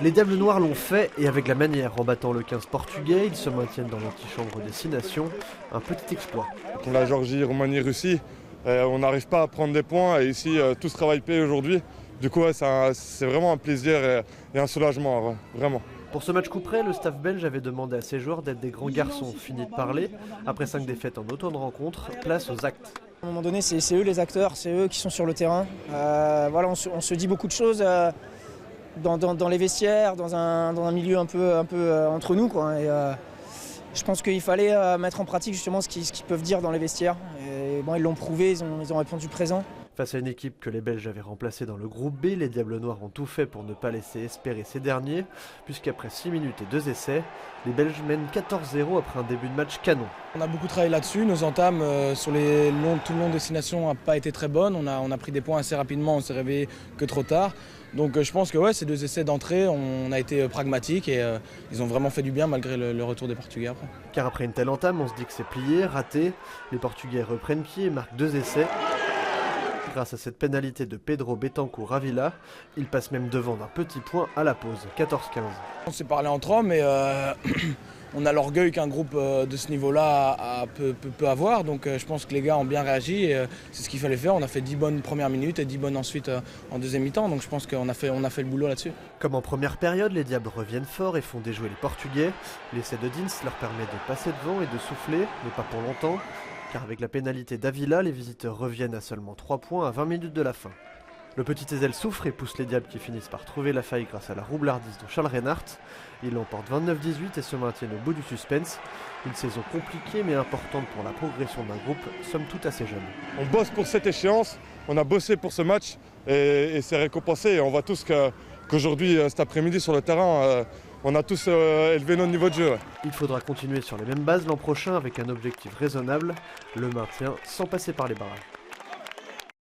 Les Diables Noirs l'ont fait et avec la manière. En battant le 15 portugais, ils se maintiennent dans l'antichambre des Nations. Un petit exploit. La Géorgie, Roumanie, Russie, on n'arrive pas à prendre des points et ici tout ce travail paye aujourd'hui. Du coup c'est vraiment un plaisir et un soulagement, vraiment. Pour ce match coup près, le staff belge avait demandé à ses joueurs d'être des grands garçons. Fini de parler, après 5 défaites en automne rencontre, place aux actes. À un moment donné, c'est eux les acteurs, c'est eux qui sont sur le terrain. Voilà, on se dit beaucoup de choses dans les vestiaires, dans un milieu un peu entre nous, quoi. Et, je pense qu'il fallait mettre en pratique justement ce qu'ils peuvent dire dans les vestiaires. Et bon, ils l'ont prouvé, ils ont répondu présent. Face à une équipe que les Belges avaient remplacée dans le groupe B, les Diables Noirs ont tout fait pour ne pas laisser espérer ces derniers, puisqu'après 6 minutes et 2 essais, les Belges mènent 14-0 après un début de match canon. On a beaucoup travaillé là-dessus, nos entames sur tout le long des destinations n'ont pas été très bonnes, on a pris des points assez rapidement, on s'est réveillé que trop tard. Donc je pense que ouais, ces 2 essais d'entrée, on a été pragmatiques et ils ont vraiment fait du bien malgré le retour des Portugais après. Car après une telle entame, on se dit que c'est plié, raté, les Portugais reprennent pied et marquent 2 essais. Grâce à cette pénalité de Pedro Betancourt Avila, il passe même devant d'un petit point à la pause, 14-15. On s'est parlé entre hommes et on a l'orgueil qu'un groupe de ce niveau-là peut avoir. Donc je pense que les gars ont bien réagi et c'est ce qu'il fallait faire. On a fait 10 bonnes premières minutes et 10 bonnes ensuite en deuxième mi-temps. Donc je pense qu'on a fait le boulot là-dessus. Comme en première période, les Diables reviennent fort et font déjouer les Portugais. L'essai de Dins leur permet de passer devant et de souffler, mais pas pour longtemps. Car avec la pénalité d'Avila, les visiteurs reviennent à seulement 3 points à 20 minutes de la fin. Le petit Ezel souffre et pousse les Diables qui finissent par trouver la faille grâce à la roublardise de Charles Reinhardt. Ils l'emportent 29-18 et se maintiennent au bout du suspense. Une saison compliquée mais importante pour la progression d'un groupe, somme toute assez jeune. On bosse pour cette échéance, on a bossé pour ce match et c'est récompensé. Et on voit tous qu'aujourd'hui, cet après-midi sur le terrain, on a tous élevé notre niveau de jeu. Il faudra continuer sur les mêmes bases l'an prochain avec un objectif raisonnable, le maintien sans passer par les barrages.